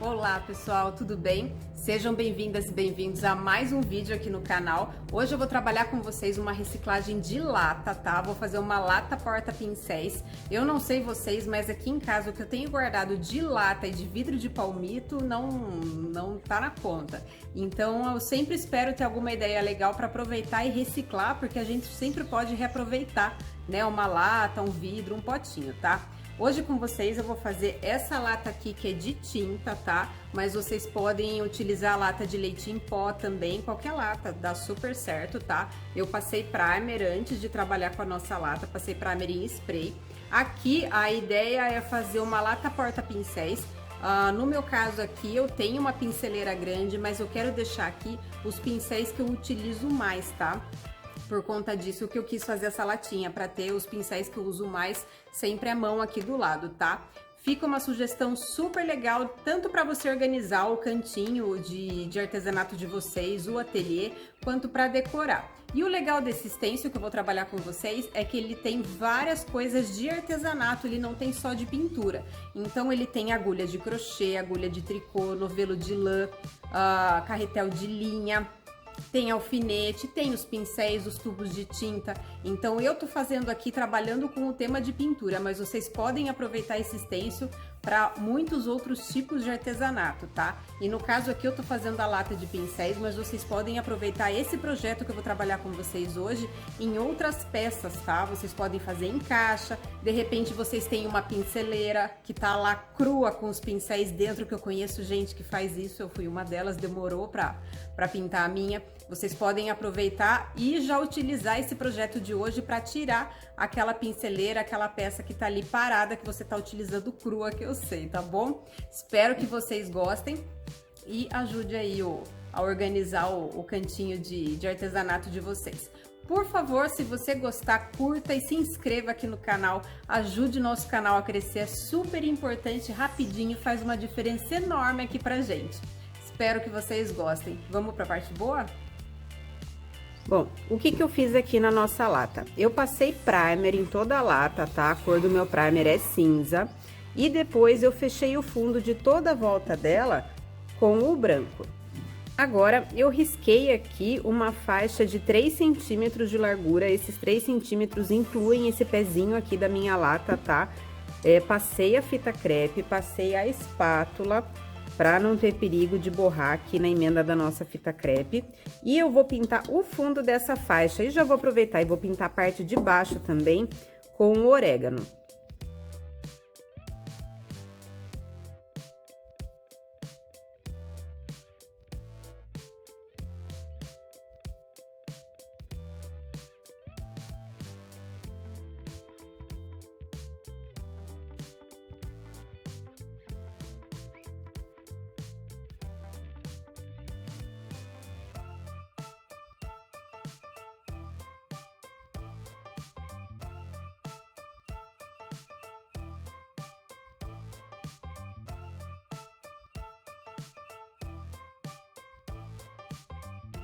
Olá pessoal, tudo bem? Sejam bem-vindas e bem-vindos a mais um vídeo aqui no canal. Hoje eu vou trabalhar com vocês uma reciclagem de lata, tá? Vou fazer uma lata porta-pincéis. Eu não sei vocês, mas aqui em casa o que eu tenho guardado de lata e de vidro de palmito não tá na conta. Então eu sempre espero ter alguma ideia legal para aproveitar e reciclar, porque a gente sempre pode reaproveitar, né? Uma lata, um vidro, um potinho, tá? Hoje com vocês eu vou fazer essa lata aqui que é de tinta, tá? Mas vocês podem utilizar a lata de leite em pó também, qualquer lata, dá super certo, tá? Eu passei primer antes de trabalhar com a nossa lata, passei primer em spray. Aqui a ideia é fazer uma lata porta-pincéis. No meu caso aqui eu tenho uma pinceleira grande, mas eu quero deixar aqui os pincéis que eu utilizo mais, tá? Por conta disso que eu quis fazer essa latinha, para ter os pincéis que eu uso mais sempre à mão aqui do lado, tá? Fica uma sugestão super legal, tanto para você organizar o cantinho de artesanato de vocês, o ateliê, quanto para decorar. E o legal desse stencil que eu vou trabalhar com vocês é que ele tem várias coisas de artesanato, ele não tem só de pintura. Então ele tem agulha de crochê, agulha de tricô, novelo de lã, carretel de linha, tem alfinete, tem os pincéis, os tubos de tinta. Então eu tô fazendo aqui trabalhando com o tema de pintura, mas vocês podem aproveitar esse stencil para muitos outros tipos de artesanato, tá? E no caso aqui eu tô fazendo a lata de pincéis, mas vocês podem aproveitar esse projeto que eu vou trabalhar com vocês hoje em outras peças, tá? Vocês podem fazer em caixa, de repente vocês têm uma pinceleira que tá lá crua com os pincéis dentro, que eu conheço gente que faz isso, eu fui uma delas, demorou para pintar a minha. Vocês podem aproveitar e já utilizar esse projeto de hoje para tirar aquela pinceleira, aquela peça que tá ali parada, que você tá utilizando crua, que eu sei, tá bom? Espero que vocês gostem e ajude aí a organizar o cantinho de artesanato de vocês. Por favor, se você gostar, curta e se inscreva aqui no canal, ajude nosso canal a crescer, é super importante, rapidinho, faz uma diferença enorme aqui pra gente. Espero que vocês gostem. Vamos para a parte boa? Bom, o que eu fiz aqui na nossa lata? Eu passei primer em toda a lata, tá? A cor do meu primer é cinza. E depois eu fechei o fundo de toda a volta dela com o branco. Agora, eu risquei aqui uma faixa de 3 centímetros de largura. Esses 3 centímetros incluem esse pezinho aqui da minha lata, tá? Passei a fita crepe, passei a espátula, para não ter perigo de borrar aqui na emenda da nossa fita crepe. E eu vou pintar o fundo dessa faixa e já vou aproveitar e vou pintar a parte de baixo também com o orégano.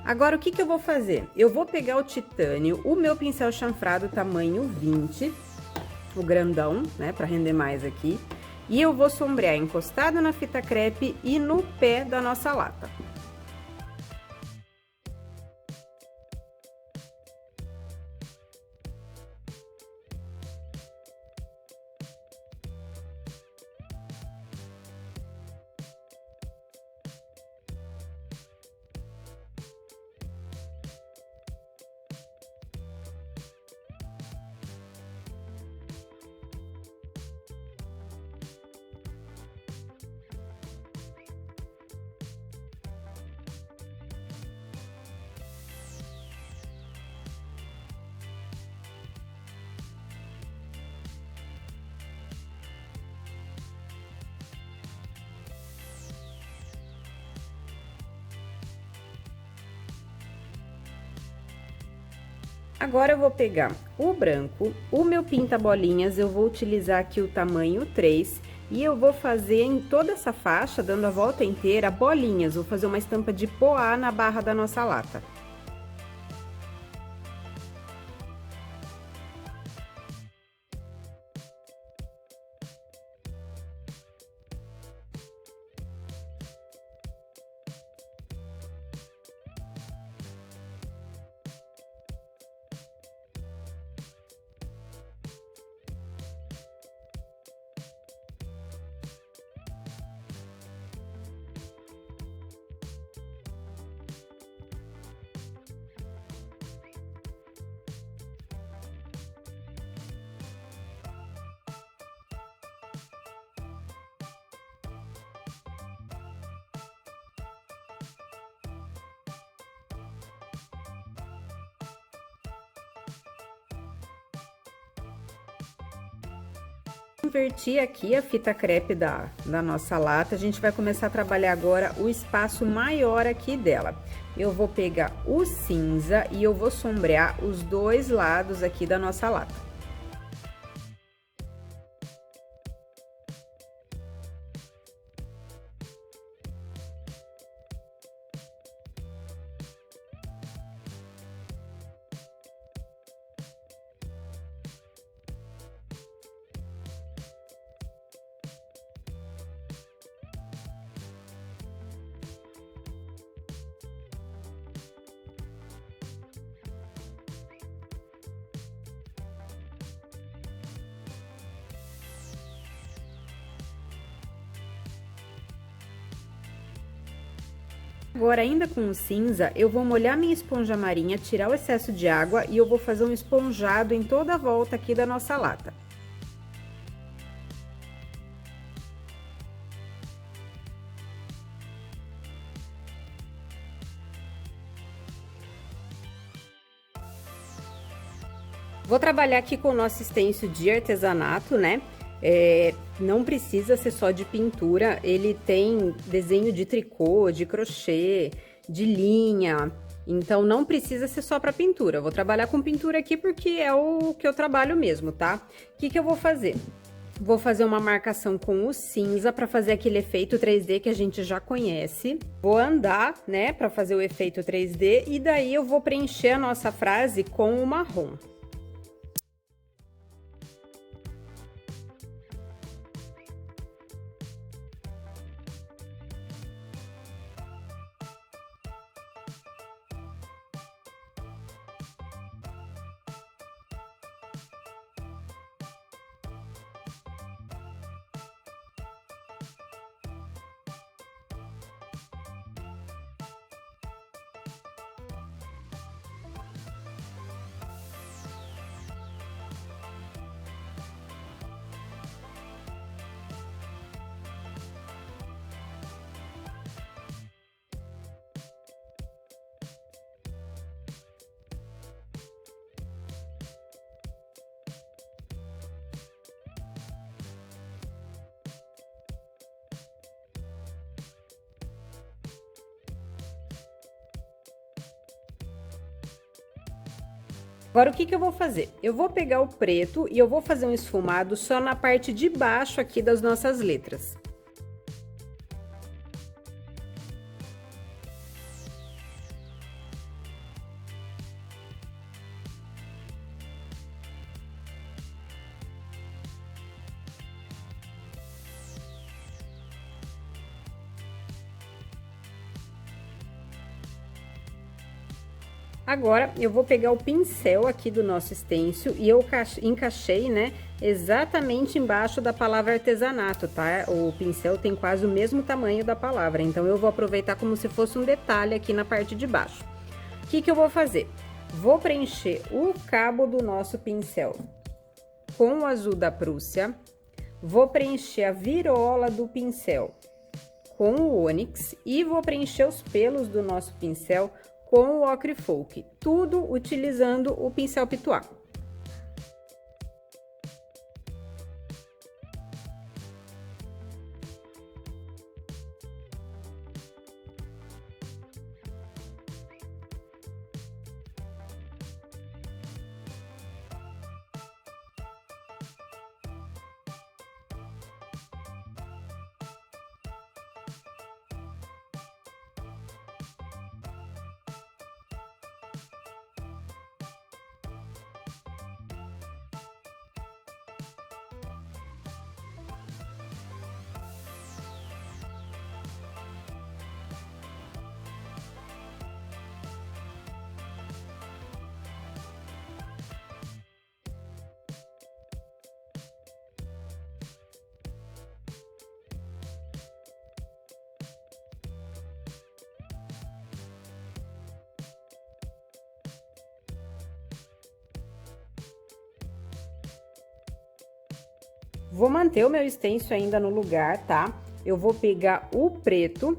Agora, o que eu vou fazer? Eu vou pegar o titânio, o meu pincel chanfrado tamanho 20, o grandão, né, para render mais aqui, e eu vou sombrear encostado na fita crepe e no pé da nossa lata. Agora eu vou pegar o branco, o meu pinta-bolinhas, eu vou utilizar aqui o tamanho 3 e eu vou fazer em toda essa faixa, dando a volta inteira, bolinhas. Vou fazer uma estampa de poá na barra da nossa lata. Inverti aqui a fita crepe da nossa lata, a gente vai começar a trabalhar agora o espaço maior aqui dela. Eu vou pegar o cinza e eu vou sombrear os dois lados aqui da nossa lata. Agora, ainda com o cinza, eu vou molhar minha esponja marinha, tirar o excesso de água e eu vou fazer um esponjado em toda a volta aqui da nossa lata. Vou trabalhar aqui com o nosso stencil de artesanato, né? Não precisa ser só de pintura, ele tem desenho de tricô, de crochê, de linha, então não precisa ser só para pintura. Eu vou trabalhar com pintura aqui porque é o que eu trabalho mesmo, tá? O que que eu vou fazer? Vou fazer uma marcação com o cinza para fazer aquele efeito 3D que a gente já conhece. Vou andar, né, para fazer o efeito 3D e daí eu vou preencher a nossa frase com o marrom. Agora, o que que eu vou fazer? Eu vou pegar o preto e eu vou fazer um esfumado só na parte de baixo aqui das nossas letras. Agora, eu vou pegar o pincel aqui do nosso stencil e eu encaixei, né, exatamente embaixo da palavra artesanato, tá? O pincel tem quase o mesmo tamanho da palavra, então eu vou aproveitar como se fosse um detalhe aqui na parte de baixo. O que que eu vou fazer? Vou preencher o cabo do nosso pincel com o azul da Prússia, vou preencher a virola do pincel com o ônix e vou preencher os pelos do nosso pincel com o ocre folk, tudo utilizando o pincel pituá. Vou manter o meu stencil ainda no lugar, tá? Eu vou pegar o preto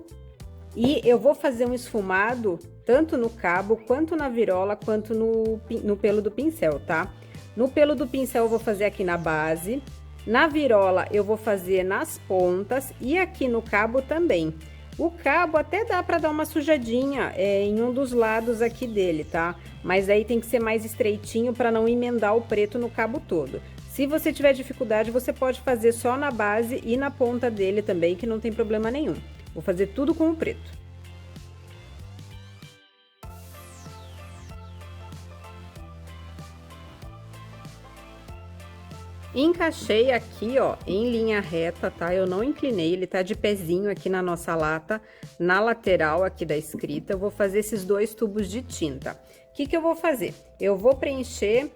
e eu vou fazer um esfumado tanto no cabo, quanto na virola, quanto no pelo do pincel, tá? No pelo do pincel eu vou fazer aqui na base Na virola eu vou fazer nas pontas e aqui no cabo também. O cabo até dá para dar uma sujadinha em um dos lados aqui dele, tá? Mas aí tem que ser mais estreitinho para não emendar o preto no cabo todo. Se você tiver dificuldade, você pode fazer só na base e na ponta dele também, que não tem problema nenhum. Vou fazer tudo com o preto. Encaixei aqui, ó, em linha reta, tá? Eu não inclinei, ele tá de pezinho aqui na nossa lata, na lateral aqui da escrita. Eu vou fazer esses 2 tubos de tinta. O que que eu vou fazer? Eu vou preencher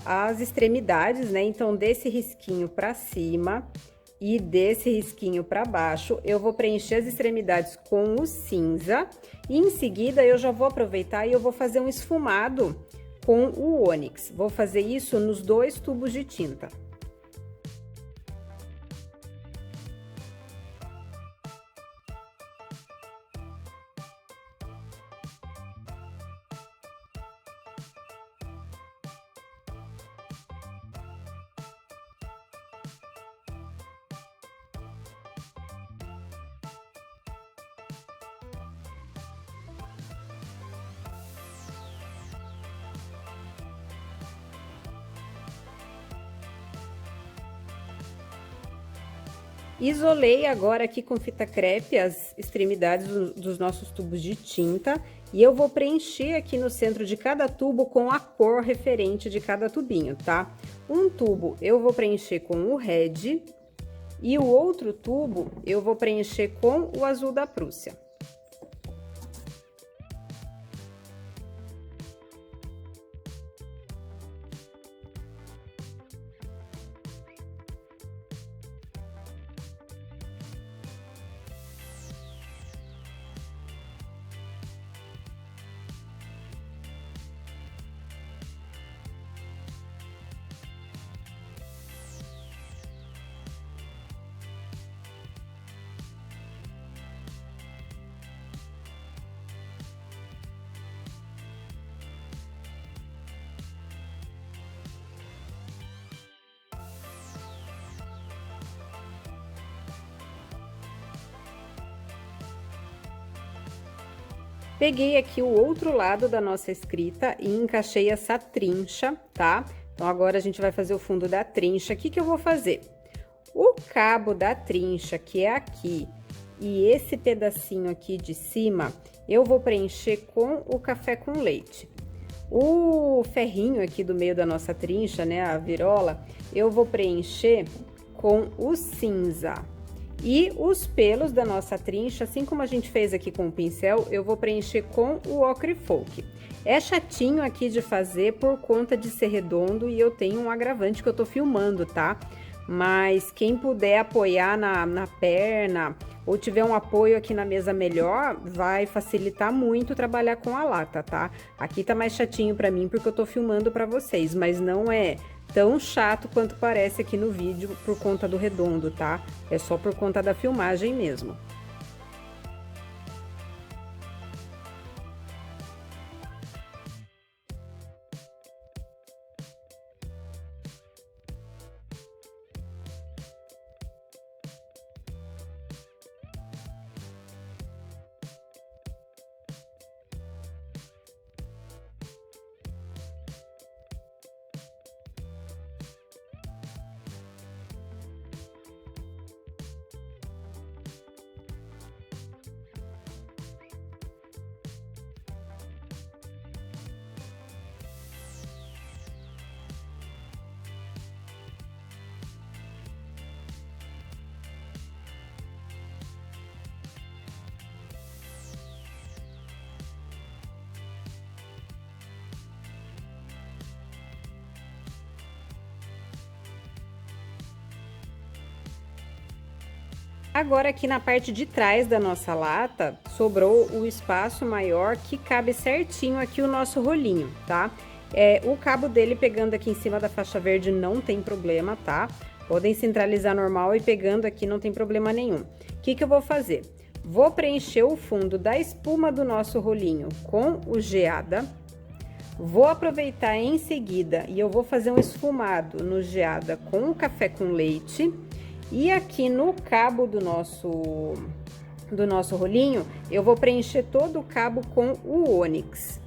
as extremidades, né? Então, desse risquinho pra cima e desse risquinho pra baixo, eu vou preencher as extremidades com o cinza. E em seguida, eu já vou aproveitar e eu vou fazer um esfumado com o ônix. Vou fazer isso nos 2 tubos de tinta. Isolei agora aqui com fita crepe as extremidades dos nossos tubos de tinta e eu vou preencher aqui no centro de cada tubo com a cor referente de cada tubinho, tá? Um tubo eu vou preencher com o red e o outro tubo eu vou preencher com o azul da Prússia. Peguei aqui o outro lado da nossa escrita e encaixei essa trincha, tá? Então, agora a gente vai fazer o fundo da trincha. O que que eu vou fazer? O cabo da trincha, que é aqui, e esse pedacinho aqui de cima, eu vou preencher com o café com leite. O ferrinho aqui do meio da nossa trincha, né, a virola, eu vou preencher com o cinza. E os pelos da nossa trincha, assim como a gente fez aqui com o pincel, eu vou preencher com o ocre folk. É chatinho aqui de fazer por conta de ser redondo e eu tenho um agravante que eu tô filmando, tá? Mas quem puder apoiar na perna ou tiver um apoio aqui na mesa melhor, vai facilitar muito trabalhar com a lata, tá? Aqui tá mais chatinho pra mim porque eu tô filmando pra vocês, mas não é tão chato quanto parece aqui no vídeo por conta do redondo, tá? É só por conta da filmagem mesmo. Agora, aqui na parte de trás da nossa lata, sobrou o espaço maior que cabe certinho aqui o nosso rolinho, tá? O cabo dele pegando aqui em cima da faixa verde não tem problema, tá? Podem centralizar normal e pegando aqui não tem problema nenhum. O que que eu vou fazer? Vou preencher o fundo da espuma do nosso rolinho com o geada. Vou aproveitar em seguida e eu vou fazer um esfumado no geada com o café com leite. E aqui no cabo do nosso rolinho, eu vou preencher todo o cabo com o ônix.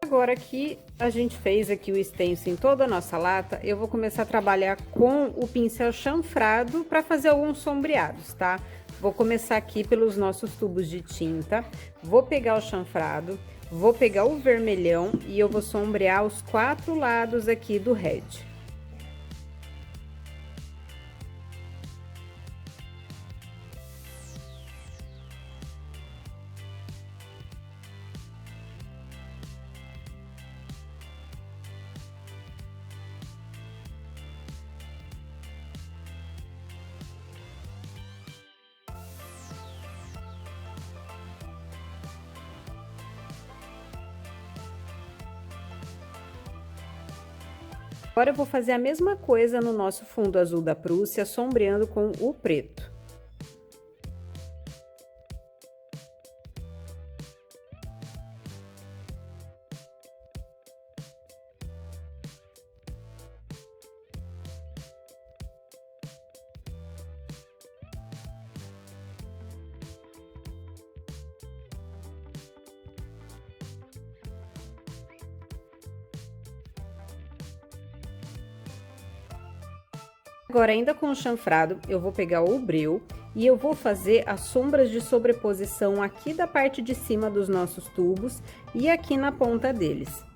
Agora que a gente fez aqui o stencil em toda a nossa lata, eu vou começar a trabalhar com o pincel chanfrado para fazer alguns sombreados, tá? Vou começar aqui pelos nossos tubos de tinta, vou pegar o chanfrado, vou pegar o vermelhão e eu vou sombrear os 4 lados aqui do red. Agora eu vou fazer a mesma coisa no nosso fundo azul da Prússia, sombreando com o preto. Agora, ainda com o chanfrado, eu vou pegar o breu e eu vou fazer as sombras de sobreposição aqui da parte de cima dos nossos tubos e aqui na ponta deles.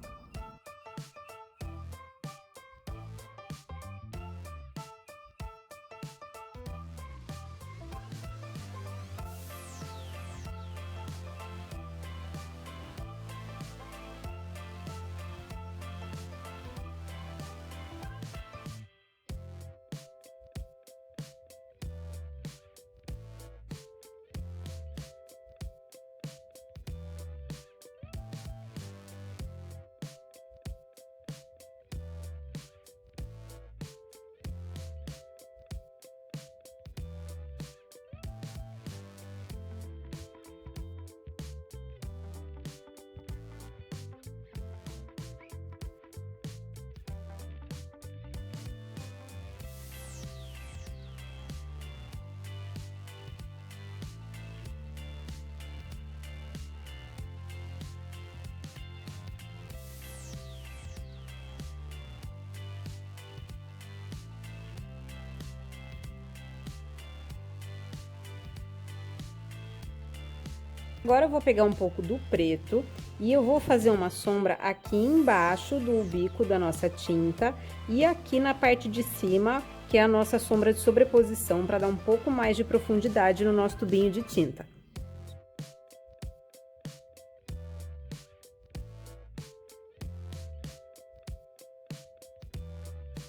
Agora eu vou pegar um pouco do preto e eu vou fazer uma sombra aqui embaixo do bico da nossa tinta e aqui na parte de cima, que é a nossa sombra de sobreposição, para dar um pouco mais de profundidade no nosso tubinho de tinta.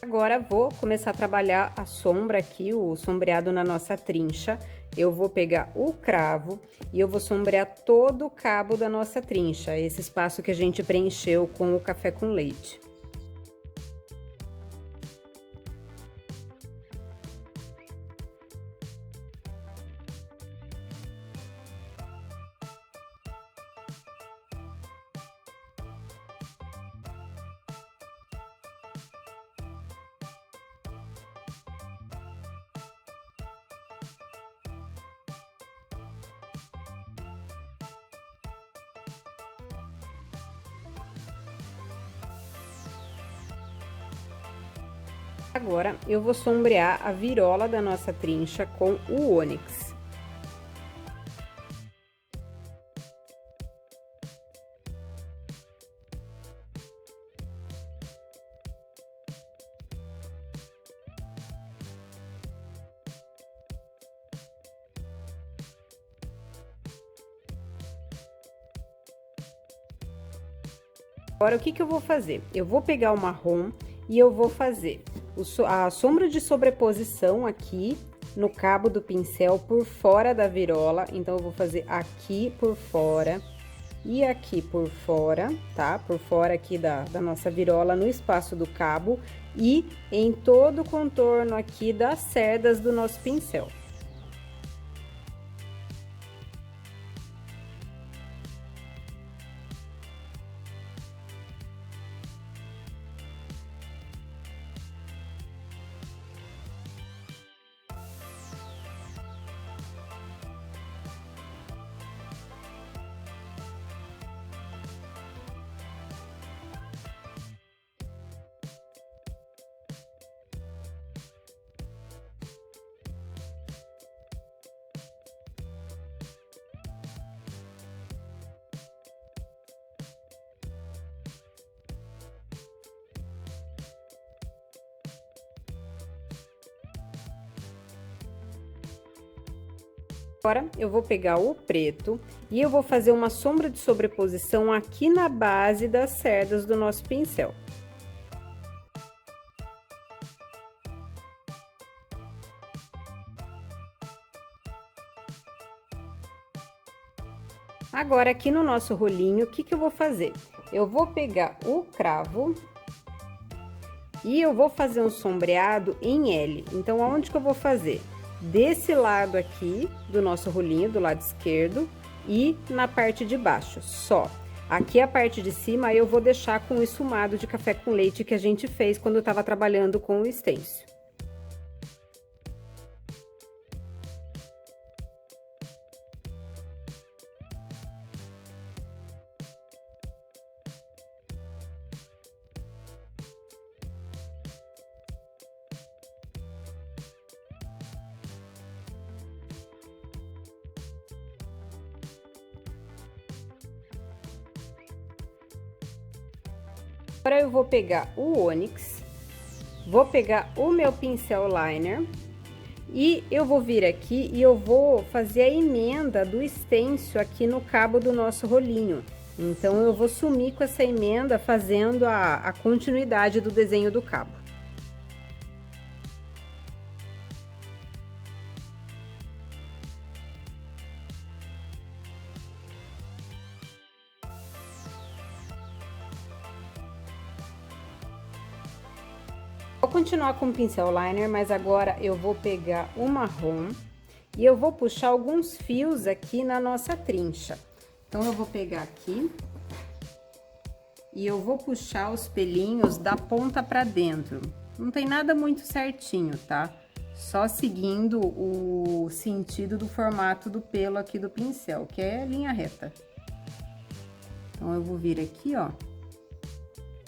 Agora vou começar a trabalhar a sombra aqui, o sombreado na nossa trincha. Eu vou pegar o cravo e eu vou sombrear todo o cabo da nossa trincha, esse espaço que a gente preencheu com o café com leite. Agora, eu vou sombrear a virola da nossa trincha com o ônix. Agora, o que eu vou fazer? Eu vou pegar o marrom e eu vou fazer a sombra de sobreposição aqui no cabo do pincel por fora da virola. Então, eu vou fazer aqui por fora e aqui por fora, tá? Por fora aqui da nossa virola, no espaço do cabo e em todo o contorno aqui das cerdas do nosso pincel. Agora, eu vou pegar o preto e eu vou fazer uma sombra de sobreposição aqui na base das cerdas do nosso pincel. Agora, aqui no nosso rolinho, o que eu vou fazer? Eu vou pegar o cravo e eu vou fazer um sombreado em L. Então, aonde que eu vou fazer? Desse lado aqui do nosso rolinho, do lado esquerdo, e na parte de baixo, só. Aqui a parte de cima eu vou deixar com o esfumado de café com leite que a gente fez quando eu tava trabalhando com o stencil. Agora eu vou pegar o ônix, vou pegar o meu pincel liner e eu vou vir aqui e eu vou fazer a emenda do stencil aqui no cabo do nosso rolinho. Então, eu vou sumir com essa emenda fazendo a continuidade do desenho do cabo. Vou continuar com o pincel liner, mas agora eu vou pegar o marrom e eu vou puxar alguns fios aqui na nossa trincha. Então, eu vou pegar aqui e eu vou puxar os pelinhos da ponta pra dentro. Não tem nada muito certinho, tá? Só seguindo o sentido do formato do pelo aqui do pincel, que é linha reta. Então, eu vou vir aqui, ó,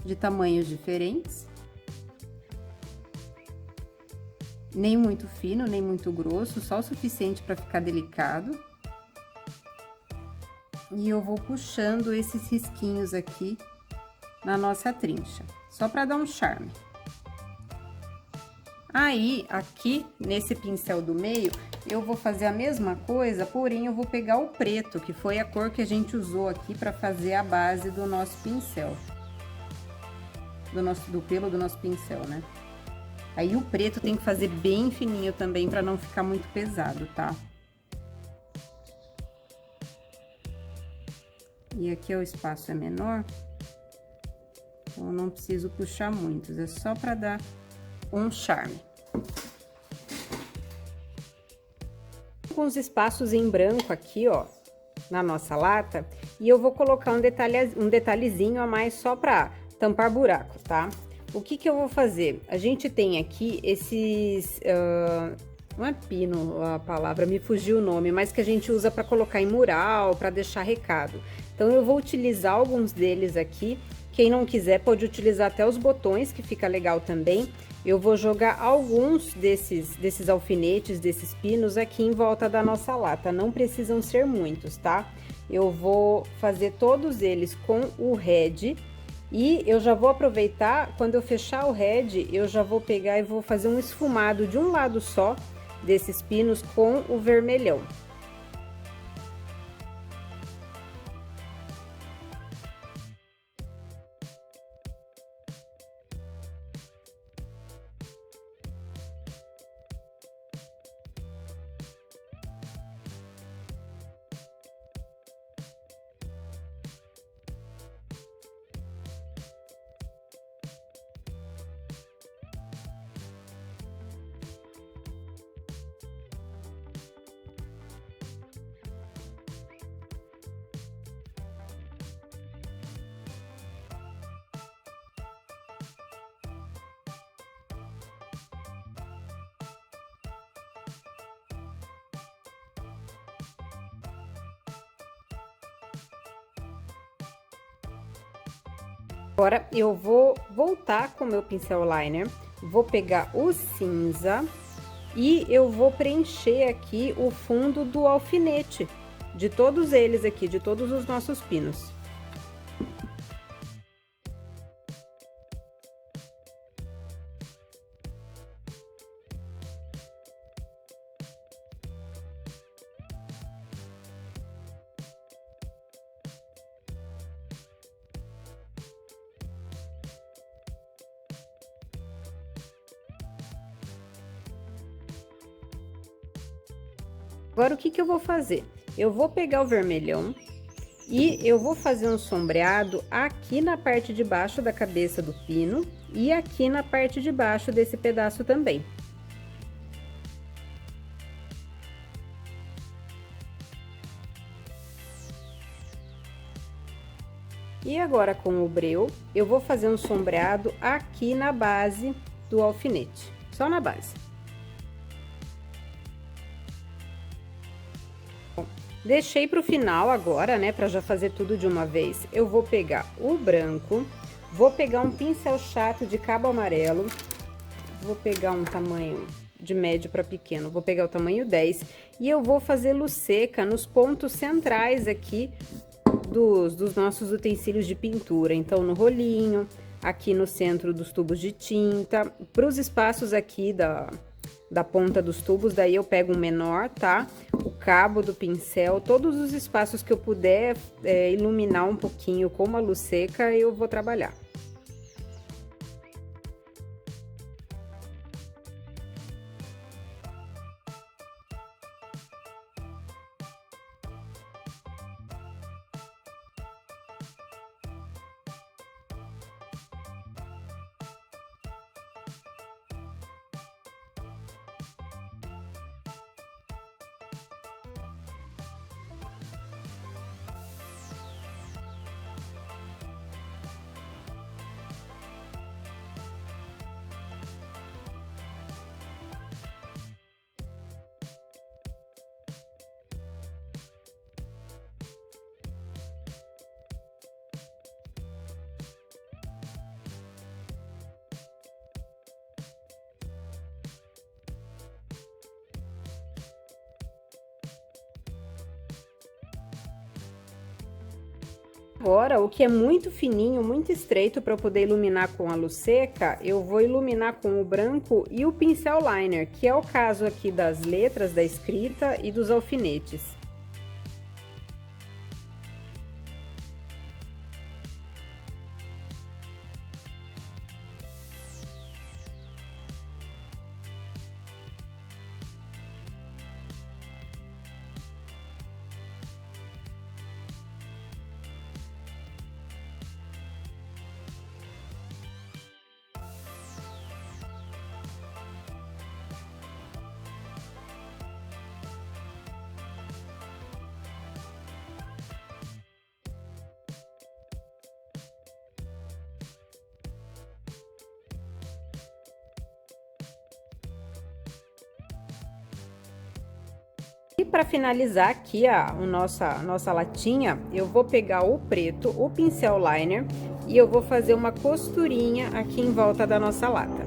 de tamanhos diferentes. Nem muito fino, nem muito grosso, só o suficiente para ficar delicado. E eu vou puxando esses risquinhos aqui na nossa trincha, só para dar um charme. Aí, aqui, nesse pincel do meio, eu vou fazer a mesma coisa, porém, eu vou pegar o preto, que foi a cor que a gente usou aqui para fazer a base do nosso pincel. Do pelo do nosso pincel, né? Aí, o preto tem que fazer bem fininho também, para não ficar muito pesado, tá? E aqui o espaço é menor, então eu não preciso puxar muitos, é só para dar um charme. Com os espaços em branco aqui, ó, na nossa lata, e eu vou colocar um detalhezinho a mais só para tampar buraco, tá? O que eu vou fazer? A gente tem aqui esses, não é pino a palavra, me fugiu o nome, mas que a gente usa para colocar em mural, para deixar recado. Então, eu vou utilizar alguns deles aqui, Quem não quiser pode utilizar até os botões, que fica legal também. Eu vou jogar alguns desses alfinetes, desses pinos aqui em volta da nossa lata. Não precisam ser muitos, tá? Eu vou fazer todos eles com o red. E eu já vou aproveitar, quando eu fechar o red, eu já vou pegar e vou fazer um esfumado de um lado só desses pinos com o vermelhão. Agora, eu vou voltar com o meu pincel liner, vou pegar o cinza e eu vou preencher aqui o fundo do alfinete, de todos eles aqui, de todos os nossos pinos. Agora, o que que eu vou fazer? Eu vou pegar o vermelhão e eu vou fazer um sombreado aqui na parte de baixo da cabeça do pino e aqui na parte de baixo desse pedaço também. E agora, com o breu, eu vou fazer um sombreado aqui na base do alfinete, só na base. Deixei para o final agora, né, para já fazer tudo de uma vez. Eu vou pegar o branco, vou pegar um pincel chato de cabo amarelo, vou pegar um tamanho de médio para pequeno, vou pegar o tamanho 10 e eu vou fazer luz seca nos pontos centrais aqui dos nossos utensílios de pintura. Então, no rolinho, aqui no centro dos tubos de tinta, para os espaços aqui da ponta dos tubos, daí eu pego um menor, tá? O cabo do pincel, todos os espaços que eu puder iluminar um pouquinho com uma luz seca, eu vou trabalhar. Agora, o que é muito fininho, muito estreito para eu poder iluminar com a luz seca, eu vou iluminar com o branco e o pincel liner, que é o caso aqui das letras, da escrita e dos alfinetes. E para finalizar aqui a nossa latinha, eu vou pegar o preto, o pincel liner, e eu vou fazer uma costurinha aqui em volta da nossa lata.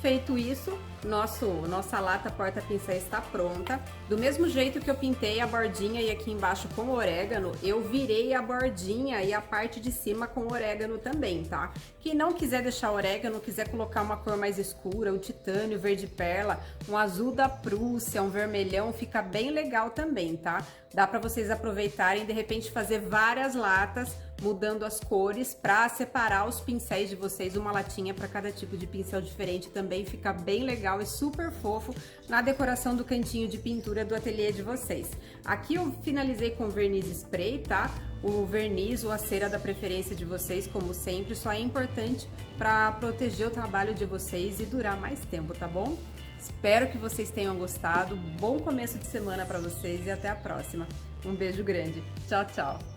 Feito isso, nossa lata porta-pincéis está pronta. Do mesmo jeito que eu pintei a bordinha e aqui embaixo com orégano, eu virei a bordinha e a parte de cima com orégano também, tá? Quem não quiser deixar orégano, quiser colocar uma cor mais escura, um titânio, verde perla, um azul da Prússia, um vermelhão, fica bem legal também, tá? Dá para vocês aproveitarem e de repente fazer várias latas, mudando as cores para separar os pincéis de vocês, uma latinha para cada tipo de pincel diferente, também fica bem legal e super fofo na decoração do cantinho de pintura do ateliê de vocês. Aqui eu finalizei com verniz spray, tá? O verniz ou a cera da preferência de vocês, como sempre, só é importante para proteger o trabalho de vocês e durar mais tempo, tá bom? Espero que vocês tenham gostado, bom começo de semana para vocês e até a próxima. Um beijo grande, tchau, tchau!